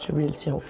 J'ai oublié le sirop.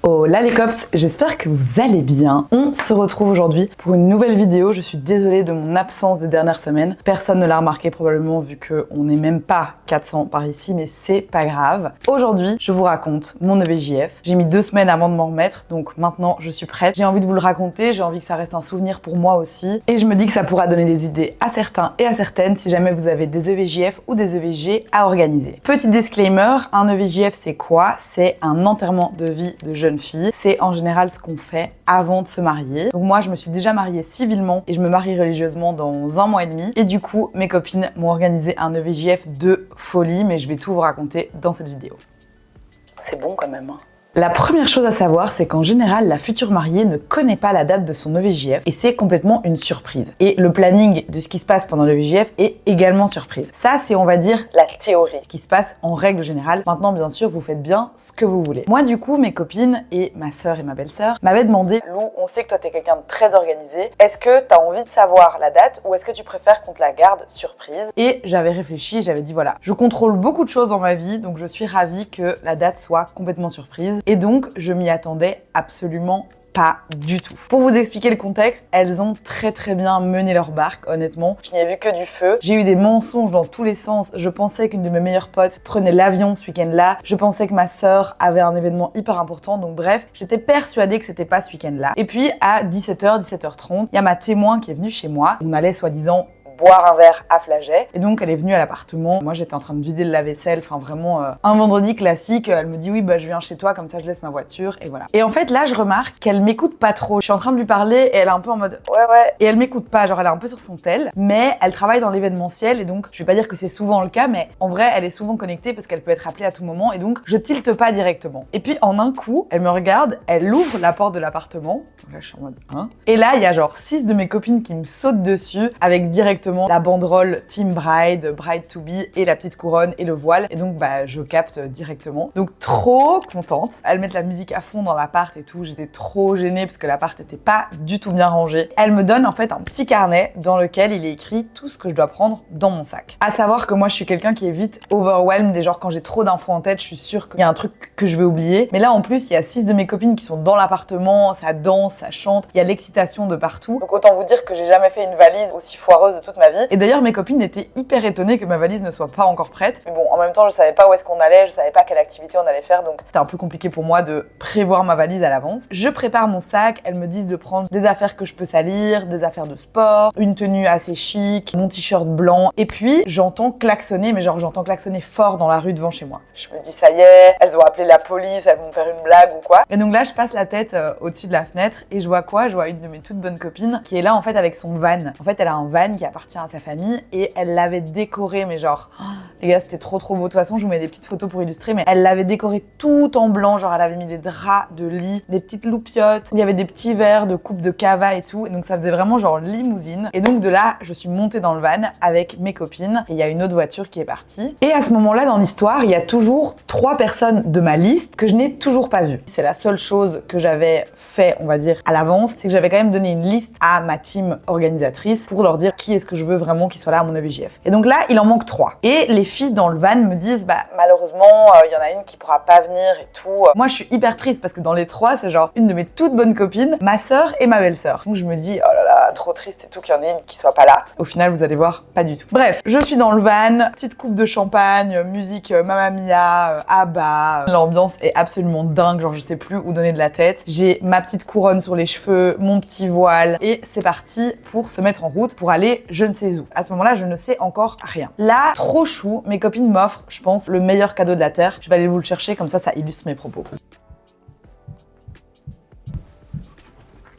Oh là les cops, j'espère que vous allez bien. On se retrouve aujourd'hui pour une nouvelle vidéo. Je suis désolée de mon absence des dernières semaines. Personne ne l'a remarqué probablement vu qu'on n'est même pas 400 par ici, mais c'est pas grave. Aujourd'hui, je vous raconte mon EVJF. J'ai mis 2 semaines avant de m'en remettre, donc maintenant je suis prête. J'ai envie de vous le raconter, j'ai envie que ça reste un souvenir pour moi aussi. Et je me dis que ça pourra donner des idées à certains et à certaines si jamais vous avez des EVJF ou des EVG à organiser. Petit disclaimer, un EVJF c'est quoi? C'est un enterrement de vie de jeune fille. C'est en général ce qu'on fait avant de se marier. Donc moi je me suis déjà mariée civilement et je me marie religieusement dans 1 mois et demi. Et du coup mes copines m'ont organisé un EVJF de folie, mais je vais tout vous raconter dans cette vidéo. C'est bon quand même hein. La première chose à savoir, c'est qu'en général, la future mariée ne connaît pas la date de son EVJF et c'est complètement une surprise. Et le planning de ce qui se passe pendant l'EVJF est également surprise. Ça, c'est on va dire la théorie, ce qui se passe en règle générale. Maintenant, bien sûr, vous faites bien ce que vous voulez. Moi, du coup, mes copines et ma sœur et ma belle-sœur m'avaient demandé « Lou, on sait que toi, t'es quelqu'un de très organisé. Est-ce que t'as envie de savoir la date ou est-ce que tu préfères qu'on te la garde surprise ?» Et j'avais réfléchi, j'avais dit « Voilà, je contrôle beaucoup de choses dans ma vie, donc je suis ravie que la date soit complètement surprise. » Et donc, je m'y attendais absolument pas du tout. Pour vous expliquer le contexte, elles ont très bien mené leur barque, honnêtement. Je n'y ai vu que du feu. J'ai eu des mensonges dans tous les sens. Je pensais qu'une de mes meilleures potes prenait l'avion ce week-end-là. Je pensais que ma sœur avait un événement hyper important. Donc bref, j'étais persuadée que c'était pas ce week-end-là. Et puis à 17h, 17h30, il y a ma témoin qui est venue chez moi. On allait soi-disant boire un verre à Flaget. Et donc elle est venue à l'appartement. Moi j'étais en train de vider le lave-vaisselle, enfin vraiment un vendredi classique. Elle me dit oui bah je viens chez toi, comme ça je laisse ma voiture et voilà. Et en fait là je remarque qu'elle m'écoute pas trop. Je suis en train de lui parler et elle est un peu en mode ouais. Et elle m'écoute pas, genre elle est un peu sur son tel, mais elle travaille dans l'événementiel et donc je vais pas dire que c'est souvent le cas, mais en vrai elle est souvent connectée parce qu'elle peut être appelée à tout moment et donc je tilte pas directement. Et puis en un coup, elle me regarde, elle ouvre la porte de l'appartement. Là je suis en mode hein. Et là il y a genre 6 de mes copines qui me sautent dessus avec directement la banderole Team Bride, Bride to be et la petite couronne et le voile. Et donc bah je capte directement. Donc trop contente. Elles mettent la musique à fond dans l'appart et tout. J'étais trop gênée parce que l'appart était pas du tout bien rangé. Elle me donne en fait un petit carnet dans lequel il est écrit tout ce que je dois prendre dans mon sac. À savoir que moi je suis quelqu'un qui est vite overwhelmed et genre quand j'ai trop d'infos en tête, je suis sûre qu'il y a un truc que je vais oublier. Mais là en plus il y a 6 de mes copines qui sont dans l'appartement, ça danse, ça chante, il y a l'excitation de partout. Donc autant vous dire que j'ai jamais fait une valise aussi foireuse de toute ma vie. Et d'ailleurs mes copines étaient hyper étonnées que ma valise ne soit pas encore prête. Mais bon, en même temps je savais pas où est-ce qu'on allait, je savais pas quelle activité on allait faire, donc c'était un peu compliqué pour moi de prévoir ma valise à l'avance. Je prépare mon sac, elles me disent de prendre des affaires que je peux salir, des affaires de sport, une tenue assez chic, mon t-shirt blanc, et puis j'entends klaxonner, mais genre j'entends klaxonner fort dans la rue devant chez moi. Je me dis ça y est, elles ont appelé la police, elles vont me faire une blague ou quoi. Et donc là je passe la tête au-dessus de la fenêtre et je vois quoi? Je vois une de mes toutes bonnes copines qui est là en fait avec son van. En fait elle a un van qui appartient à sa famille et elle l'avait décoré, mais genre les gars c'était trop beau. De toute façon je vous mets des petites photos pour illustrer, mais elle l'avait décoré tout en blanc, genre elle avait mis des draps de lit, des petites loupiottes, il y avait des petits verres de coupe de cava et tout, et donc ça faisait vraiment genre limousine. Et donc de là je suis montée dans le van avec mes copines et il y a une autre voiture qui est partie. Et à ce moment-là dans l'histoire il y a toujours 3 personnes de ma liste que je n'ai toujours pas vues. C'est la seule chose que j'avais fait on va dire à l'avance, c'est que j'avais quand même donné une liste à ma team organisatrice pour leur dire qui est-ce que je veux vraiment qui soit là à mon EVJF. Et donc là, il en manque 3. Et les filles dans le van me disent, bah malheureusement, il y en a une qui pourra pas venir et tout. Moi, je suis hyper triste parce que dans les 3, c'est genre une de mes toutes bonnes copines, ma sœur et ma belle-sœur. Donc je me dis, oh là là, trop triste et tout qu'il y en ait une qui soit pas là. Au final, vous allez voir, pas du tout. Bref, je suis dans le van, petite coupe de champagne, musique Mamma Mia, ABBA. L'ambiance est absolument dingue, genre je sais plus où donner de la tête. J'ai ma petite couronne sur les cheveux, mon petit voile et c'est parti pour se mettre en route pour aller je ne sais où. À ce moment-là, je ne sais encore rien. Là, trop chou, mes copines m'offrent, je pense, le meilleur cadeau de la Terre. Je vais aller vous le chercher, comme ça illustre mes propos.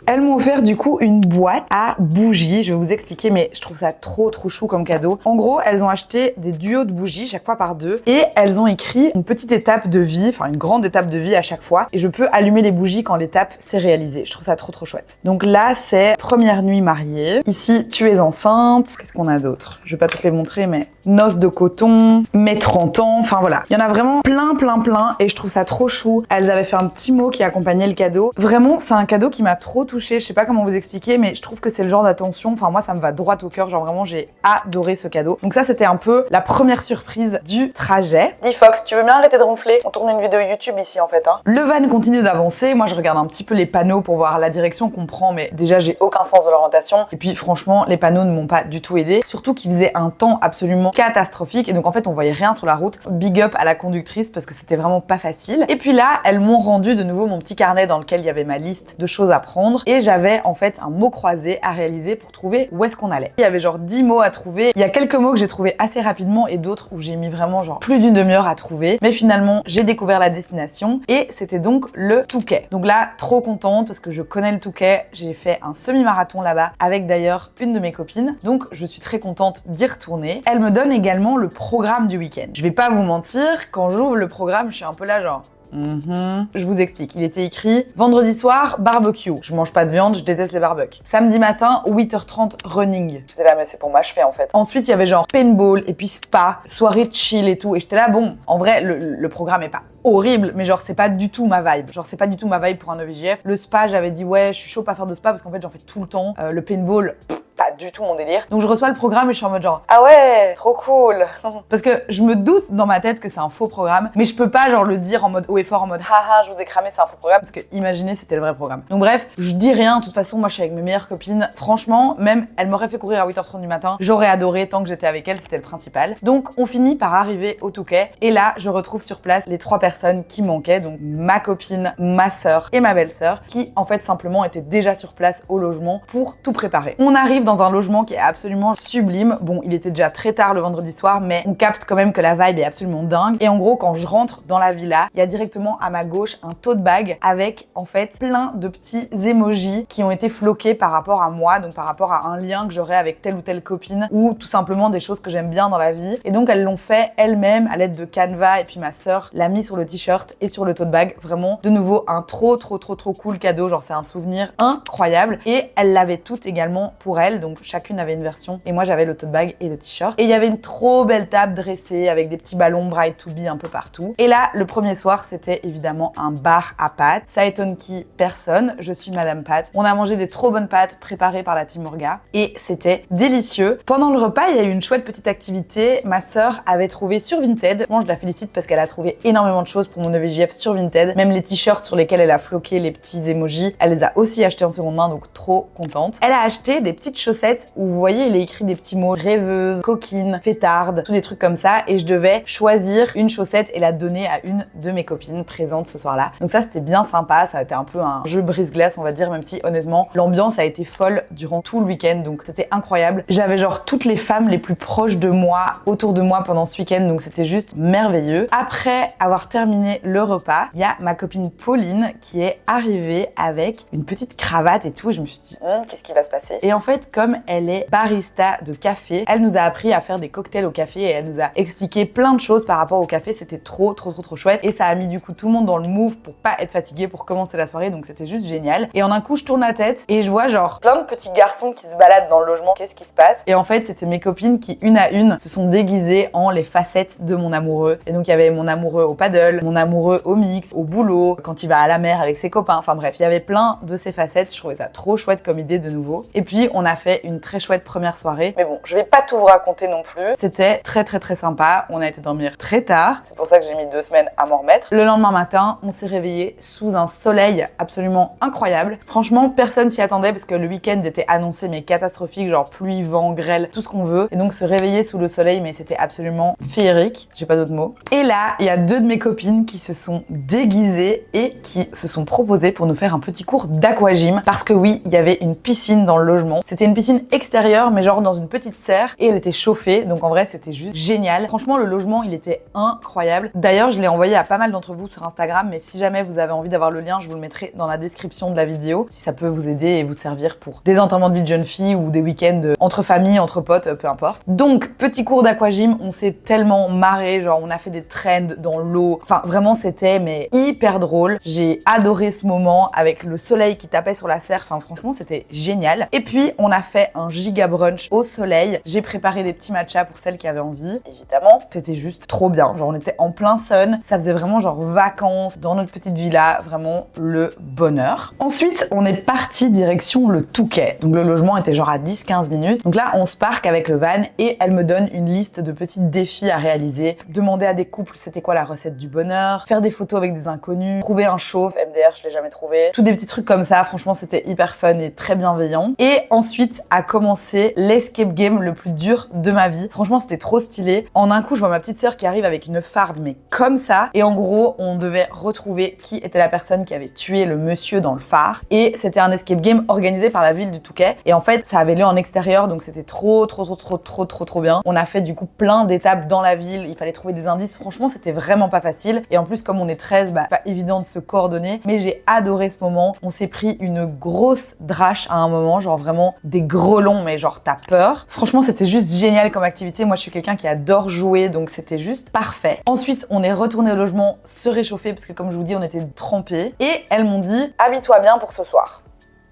Elles m'ont offert du coup une boîte à bougies, je vais vous expliquer, mais je trouve ça trop chou comme cadeau. En gros, elles ont acheté des duos de bougies, chaque fois par 2, et elles ont écrit une petite étape de vie, enfin une grande étape de vie à chaque fois, et je peux allumer les bougies quand l'étape s'est réalisée. Je trouve ça trop chouette. Donc là, c'est première nuit mariée. Ici, tu es enceinte. Qu'est-ce qu'on a d'autre? Je vais pas toutes les montrer, mais noces de coton, mes 30 ans, enfin voilà. Il y en a vraiment plein et je trouve ça trop chou. Elles avaient fait un petit mot qui accompagnait le cadeau. Vraiment, c'est un cadeau qui m'a trop touchée. Je sais pas comment vous expliquer, mais je trouve que c'est le genre d'attention. Enfin, moi, ça me va droit au cœur. Genre vraiment, j'ai adoré ce cadeau. Donc ça, c'était un peu la première surprise du trajet. Dis Fox, tu veux bien arrêter de ronfler? On tourne une vidéo YouTube ici en fait. Hein. Le van continue d'avancer. Moi, je regarde un petit peu les panneaux pour voir la direction qu'on prend, mais déjà, j'ai aucun sens de l'orientation. Et puis, franchement, les panneaux ne m'ont pas du tout aidé. Surtout qu'il faisait un temps absolument catastrophique. Et donc, en fait, on voyait rien sur la route. Big up à la conductrice parce que c'était vraiment pas facile. Et puis là, elles m'ont rendu de nouveau mon petit carnet dans lequel il y avait ma liste de choses à prendre. Et j'avais en fait un mot croisé à réaliser pour trouver où est-ce qu'on allait. Il y avait genre 10 mots à trouver. Il y a quelques mots que j'ai trouvés assez rapidement et d'autres où j'ai mis vraiment genre plus d'une demi-heure à trouver. Mais finalement, j'ai découvert la destination et c'était donc le Touquet. Donc là, trop contente parce que je connais le Touquet. J'ai fait un semi-marathon là-bas avec d'ailleurs une de mes copines. Donc je suis très contente d'y retourner. Elle me donne également le programme du week-end. Je vais pas vous mentir, quand j'ouvre le programme, je suis un peu là genre... Je vous explique, il était écrit vendredi soir, barbecue. Je mange pas de viande, je déteste les barbecues. Samedi matin, 8h30, running. J'étais là, mais c'est pour m'achever en fait. Ensuite, il y avait genre paintball et puis spa, soirée chill et tout. Et j'étais là, bon, en vrai, le programme est pas horrible, mais genre c'est pas du tout ma vibe. Genre c'est pas du tout ma vibe pour un EVJF. Le spa, j'avais dit ouais, je suis chaud pas faire de spa parce qu'en fait j'en fais tout le temps. Le paintball, pas du tout mon délire. Donc je reçois le programme et je suis en mode genre ah ouais, trop cool. Parce que je me doute dans ma tête que c'est un faux programme, mais je peux pas genre le dire en mode haut et fort, en mode haha, je vous ai cramé, c'est un faux programme, parce que imaginez c'était le vrai programme. Donc bref, je dis rien, de toute façon moi je suis avec mes meilleures copines. Franchement, même elle m'aurait fait courir à 8h30 du matin, j'aurais adoré tant que j'étais avec elle, c'était le principal. Donc on finit par arriver au Touquet et là je retrouve sur place les 3 personnes qui manquaient, donc ma copine, ma sœur et ma belle-sœur, qui en fait simplement étaient déjà sur place au logement pour tout préparer. On arrive dans un logement qui est absolument sublime. Bon, il était déjà très tard le vendredi soir, mais on capte quand même que la vibe est absolument dingue. Et en gros, quand je rentre dans la villa, il y a directement à ma gauche un tote bag avec en fait plein de petits emojis qui ont été floqués par rapport à moi, donc par rapport à un lien que j'aurais avec telle ou telle copine ou tout simplement des choses que j'aime bien dans la vie. Et donc elles l'ont fait elles-mêmes à l'aide de Canva et puis ma sœur l'a mis sur le t-shirt et sur le tote bag. Vraiment, de nouveau, un trop cool cadeau. Genre c'est un souvenir incroyable. Et elles l'avaient toutes également pour elles, donc chacune avait une version et moi j'avais le tote bag et le t-shirt. Et il y avait une trop belle table dressée avec des petits ballons Bright to Be un peu partout. Et là, le premier soir, c'était évidemment un bar à pâtes. Ça étonne qui? Personne. Je suis Madame Pâtes. On a mangé des trop bonnes pâtes préparées par la team Urga et c'était délicieux. Pendant le repas, il y a eu une chouette petite activité. Ma sœur avait trouvé sur Vinted. Moi, je la félicite parce qu'elle a trouvé énormément de choses pour mon EVJF sur Vinted. Même les t-shirts sur lesquels elle a floqué les petits emojis, elle les a aussi achetés en seconde main, donc trop contente. Elle a acheté des petites chaussettes où vous voyez, il est écrit des petits mots rêveuse, coquine, fêtarde, tous des trucs comme ça. Et je devais choisir une chaussette et la donner à une de mes copines présentes ce soir-là. Donc ça, c'était bien sympa. Ça a été un peu un jeu brise-glace, on va dire, même si honnêtement, l'ambiance a été folle durant tout le week-end. Donc c'était incroyable. J'avais genre toutes les femmes les plus proches de moi autour de moi pendant ce week-end. Donc c'était juste merveilleux. Après avoir terminé le repas, il y a ma copine Pauline qui est arrivée avec une petite cravate et tout. Et je me suis dit, qu'est-ce qui va se passer? Et en fait, comme elle est barista de café, elle nous a appris à faire des cocktails au café et elle nous a expliqué plein de choses par rapport au café. C'était trop chouette et ça a mis du coup tout le monde dans le move pour pas être fatigué pour commencer la soirée, donc c'était juste génial. Et en un coup, je tourne la tête et je vois genre plein de petits garçons qui se baladent dans le logement. Qu'est-ce qui se passe? Et en fait, c'était mes copines qui, une à une, se sont déguisées en les facettes de mon amoureux. Et donc, il y avait mon amoureux au paddle, mon amoureux au mix, au boulot, quand il va à la mer avec ses copains. Enfin bref, il y avait plein de ces facettes. Je trouvais ça trop chouette comme idée de nouveau. Et puis, on a fait une très chouette première soirée. Mais bon, je vais pas tout vous raconter non plus. C'était très sympa. On a été dormir très tard. C'est pour ça que j'ai mis 2 semaines à m'en remettre. Le lendemain matin, on s'est réveillé sous un soleil absolument incroyable. Franchement, personne s'y attendait parce que le week-end était annoncé mais catastrophique, genre pluie, vent, grêle, tout ce qu'on veut. Et donc se réveiller sous le soleil, mais c'était absolument féerique. J'ai pas d'autres mots. Et là, il y a 2 de mes copines qui se sont déguisées et qui se sont proposées pour nous faire un petit cours d'aquagym. Parce que oui, il y avait une piscine dans le logement. C'était une piscine extérieure, mais genre dans une petite serre et elle était chauffée. Donc en vrai, c'était juste génial. Franchement, le logement, il était incroyable. D'ailleurs, je l'ai envoyé à pas mal d'entre vous sur Instagram, mais si jamais vous avez envie d'avoir le lien, je vous le mettrai dans la description de la vidéo, si ça peut vous aider et vous servir pour des enterrements de vie de jeune fille ou des week-ends entre familles, entre potes, peu importe. Donc, petit cours d'aquagym, on s'est tellement marré, genre on a fait des trends dans l'eau. Enfin, vraiment, c'était mais hyper drôle. J'ai adoré ce moment avec le soleil qui tapait sur la serre. Enfin, franchement, c'était génial. Et puis, on a fait un giga brunch au soleil. J'ai préparé des petits matchas pour celles qui avaient envie, évidemment. C'était juste trop bien. Genre on était en plein sun, ça faisait vraiment genre vacances dans notre petite villa, vraiment le bonheur. Ensuite, on est parti direction le Touquet. Donc le logement était genre à 10-15 minutes. Donc là, on se parque avec le van et elle me donne une liste de petits défis à réaliser. Demander à des couples c'était quoi la recette du bonheur, faire des photos avec des inconnus, trouver un chauffe, MDR, je l'ai jamais trouvé. Tous des petits trucs comme ça, franchement c'était hyper fun et très bienveillant. Et ensuite a commencé l'escape game le plus dur de ma vie. Franchement c'était trop stylé. En un coup je vois ma petite sœur qui arrive avec une farde mais comme ça. Et en gros on devait retrouver qui était la personne qui avait tué le monsieur dans le phare. Et c'était un escape game organisé par la ville du Touquet. Et en fait ça avait lieu en extérieur donc c'était trop bien. On a fait du coup plein d'étapes dans la ville. Il fallait trouver des indices. Franchement c'était vraiment pas facile. Et en plus comme on est 13, bah pas évident de se coordonner. Mais j'ai adoré ce moment. On s'est pris une grosse drache à un moment, genre vraiment des grelons, mais genre t'as peur. Franchement, c'était juste génial comme activité. Moi, je suis quelqu'un qui adore jouer, donc c'était juste parfait. Ensuite, on est retourné au logement se réchauffer parce que comme je vous dis, on était trempés. Et elles m'ont dit, habille-toi bien pour ce soir.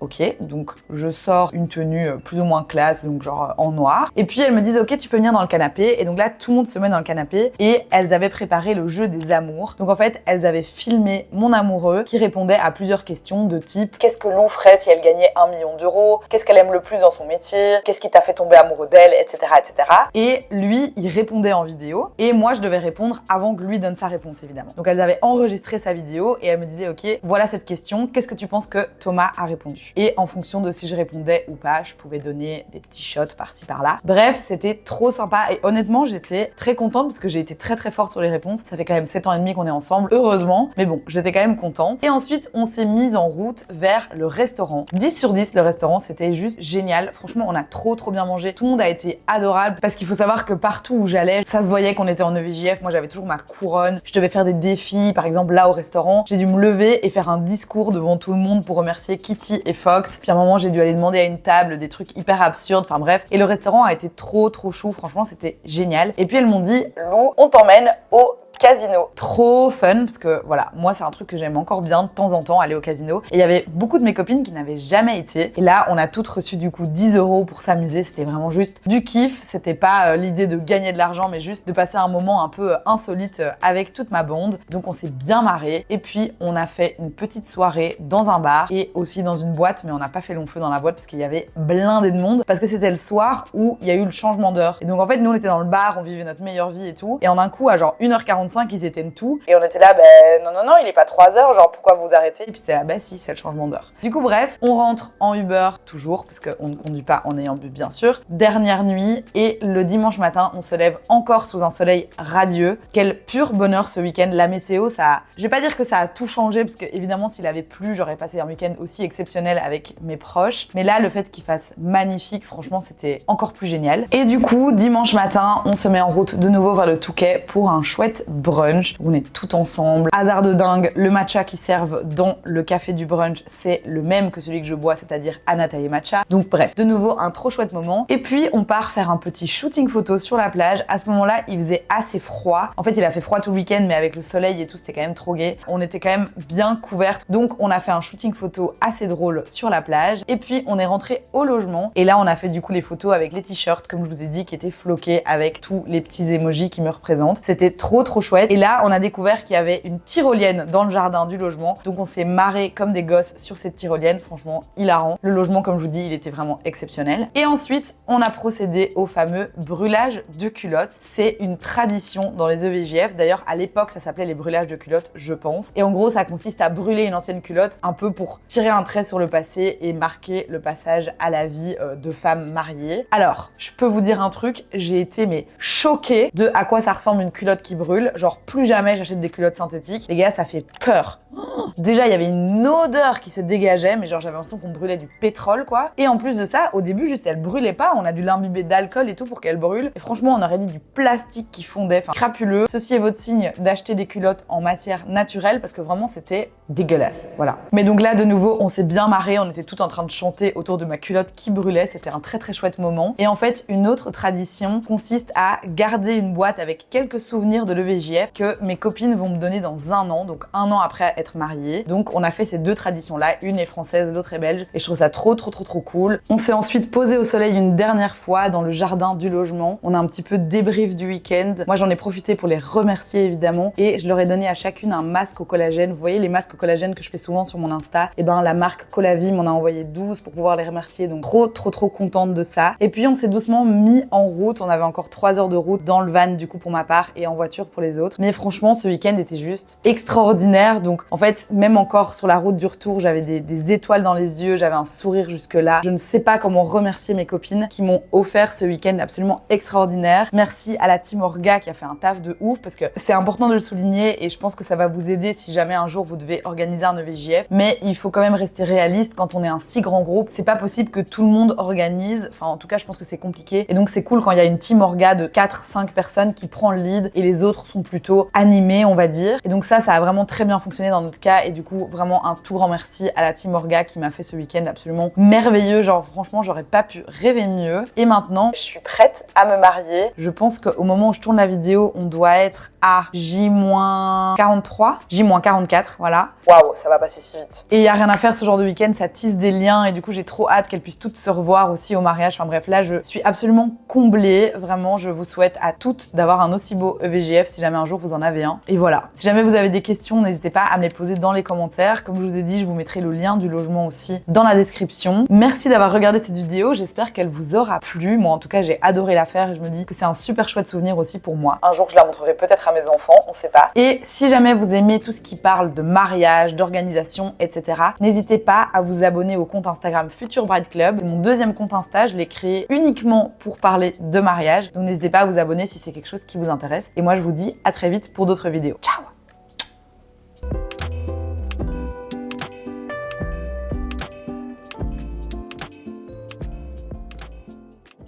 Ok, donc je sors une tenue plus ou moins classe, donc genre en noir. Et puis elles me disent ok, tu peux venir dans le canapé. Et donc là, tout le monde se met dans le canapé et elles avaient préparé le jeu des amours. Donc en fait, elles avaient filmé mon amoureux qui répondait à plusieurs questions de type qu'est-ce que Lou ferait si elle gagnait 1 million d'euros? Qu'est-ce qu'elle aime le plus dans son métier? Qu'est-ce qui t'a fait tomber amoureux d'elle? Etc. etc. Et lui, il répondait en vidéo et moi, je devais répondre avant que lui donne sa réponse évidemment. Donc elles avaient enregistré sa vidéo et elles me disaient ok, voilà cette question, qu'est-ce que tu penses que Thomas a répondu? Et en fonction de si je répondais ou pas, je pouvais donner des petits shots par-ci par-là. Bref, c'était trop sympa et honnêtement, j'étais très contente parce que j'ai été très forte sur les réponses. Ça fait quand même 7 ans et demi qu'on est ensemble, heureusement. Mais bon, j'étais quand même contente. Et ensuite, on s'est mis en route vers le restaurant. 10 sur 10, le restaurant, c'était juste génial. Franchement, on a trop bien mangé. Tout le monde a été adorable parce qu'il faut savoir que partout où j'allais, ça se voyait qu'on était en EVJF. Moi, j'avais toujours ma couronne. Je devais faire des défis. Par exemple, là, au restaurant, j'ai dû me lever et faire un discours devant tout le monde pour remercier Kitty et Fox. Puis à un moment, j'ai dû aller demander à une table des trucs hyper absurdes. Enfin bref. Et le restaurant a été trop chou. Franchement, c'était génial. Et puis elles m'ont dit, Lou, on t'emmène au casino. Trop fun parce que voilà, moi c'est un truc que j'aime encore bien de temps en temps aller au casino. Et il y avait beaucoup de mes copines qui n'avaient jamais été. Et là, on a toutes reçu du coup 10 € pour s'amuser. C'était vraiment juste du kiff. C'était pas l'idée de gagner de l'argent, mais juste de passer un moment un peu insolite avec toute ma bande. Donc on s'est bien marré. Et puis on a fait une petite soirée dans un bar et aussi dans une boîte, mais on n'a pas fait long feu dans la boîte parce qu'il y avait blindé de monde. Parce que c'était le soir où il y a eu le changement d'heure. Et donc en fait, nous on était dans le bar, on vivait notre meilleure vie et tout. Et en un coup, à genre 1h45, ils éteignent tout. Et on était là, non, il est pas 3h, genre pourquoi vous arrêtez? Et puis c'est là, si, c'est le changement d'heure. Du coup, bref, on rentre en Uber, toujours, parce qu'on ne conduit pas en ayant bu, bien sûr. Dernière nuit, et le dimanche matin, on se lève encore sous un soleil radieux. Quel pur bonheur ce week-end. La météo, ça. Je vais pas dire que ça a tout changé, parce que évidemment, s'il avait plu, j'aurais passé un week-end aussi exceptionnel avec mes proches. Mais là, le fait qu'il fasse magnifique, franchement, c'était encore plus génial. Et du coup, dimanche matin, on se met en route de nouveau vers le Touquet pour un chouette brunch. On est tout ensemble. Hasard de dingue, le matcha qui servent dans le café du brunch, c'est le même que celui que je bois, c'est-à-dire Anatae matcha. Donc bref, de nouveau, un trop chouette moment. Et puis, on part faire un petit shooting photo sur la plage. À ce moment-là, il faisait assez froid. En fait, il a fait froid tout le week-end, mais avec le soleil et tout, c'était quand même trop gai. On était quand même bien couvertes. Donc, on a fait un shooting photo assez drôle sur la plage. Et puis, on est rentré au logement. Et là, on a fait du coup les photos avec les t-shirts, comme je vous ai dit, qui étaient floqués avec tous les petits emojis qui me représentent. C'était trop chouette. Et là, on a découvert qu'il y avait une tyrolienne dans le jardin du logement. Donc on s'est marré comme des gosses sur cette tyrolienne. Franchement, hilarant. Le logement, comme je vous dis, il était vraiment exceptionnel. Et ensuite, on a procédé au fameux brûlage de culottes. C'est une tradition dans les EVJF. D'ailleurs, à l'époque, ça s'appelait les brûlages de culottes, je pense. Et en gros, ça consiste à brûler une ancienne culotte un peu pour tirer un trait sur le passé et marquer le passage à la vie de femme mariée. Alors, je peux vous dire un truc, j'ai été choquée de à quoi ça ressemble une culotte qui brûle. Genre, plus jamais j'achète des culottes synthétiques. Les gars, ça fait peur. Déjà, il y avait une odeur qui se dégageait, mais genre j'avais l'impression qu'on brûlait du pétrole, quoi. Et en plus de ça, au début, juste elle brûlait pas. On a dû l'imbiber d'alcool et tout pour qu'elle brûle. Et franchement, on aurait dit du plastique qui fondait, enfin crapuleux. Ceci est votre signe d'acheter des culottes en matière naturelle parce que vraiment c'était dégueulasse. Voilà. Mais donc là, de nouveau, on s'est bien marré. On était tout en train de chanter autour de ma culotte qui brûlait. C'était un très chouette moment. Et en fait, une autre tradition consiste à garder une boîte avec quelques souvenirs de l'EVJF VJF que mes copines vont me donner dans 1 an, donc 1 an après être mariée. Donc on a fait ces 2 traditions-là, une est française, l'autre est belge, et je trouve ça trop cool. On s'est ensuite posé au soleil une dernière fois dans le jardin du logement. On a un petit peu débrief du week-end. Moi j'en ai profité pour les remercier évidemment, et je leur ai donné à chacune un masque au collagène. Vous voyez les masques au collagène que je fais souvent sur mon Insta, et ben la marque Colavie m'en a envoyé 12 pour pouvoir les remercier, donc trop contente de ça. Et puis on s'est doucement mis en route, on avait encore 3 heures de route dans le van du coup pour ma part et en voiture pour les autres. Mais franchement ce week-end était juste extraordinaire, donc en fait même encore sur la route du retour j'avais des étoiles dans les yeux, j'avais un sourire jusque là. Je ne sais pas comment remercier mes copines qui m'ont offert ce week-end absolument extraordinaire. Merci à la team Orga qui a fait un taf de ouf, parce que c'est important de le souligner et je pense que ça va vous aider si jamais un jour vous devez organiser un EVJF, mais il faut quand même rester réaliste. Quand on est un si grand groupe, c'est pas possible que tout le monde organise, enfin en tout cas je pense que c'est compliqué, et donc c'est cool quand il y a une team Orga de 4-5 personnes qui prend le lead et les autres sont plutôt animés on va dire, et donc ça a vraiment très bien fonctionné dans notre cas, et du coup vraiment un tout grand merci à la team Orga qui m'a fait ce week-end absolument merveilleux, genre franchement j'aurais pas pu rêver mieux. Et maintenant je suis prête à me marier. Je pense qu'au moment où je tourne la vidéo on doit être à J-43, J-44, voilà. Waouh, ça va passer si vite. Et il y a rien à faire ce genre de week-end, ça tisse des liens, et du coup j'ai trop hâte qu'elles puissent toutes se revoir aussi au mariage. Enfin bref, là je suis absolument comblée, vraiment je vous souhaite à toutes d'avoir un aussi beau EVJF si jamais un jour vous en avez un. Et voilà, si jamais vous avez des questions, n'hésitez pas à me les poser dans les commentaires. Comme je vous ai dit, je vous mettrai le lien du logement aussi dans la description. Merci d'avoir regardé cette vidéo, j'espère qu'elle vous aura plu. Moi en tout cas j'ai adoré la faire et je me dis que c'est un super chouette souvenir aussi pour moi. Un jour je la montrerai peut-être à mes enfants, on sait pas. Et si jamais vous aimez tout ce qui parle de mariage, d'organisation, etc., n'hésitez pas à vous abonner au compte Instagram Future Bride Club. C'est mon 2e compte Insta, je l'ai créé uniquement pour parler de mariage. Donc n'hésitez pas à vous abonner si c'est quelque chose qui vous intéresse. Et moi je vous dis à très vite pour d'autres vidéos. Ciao!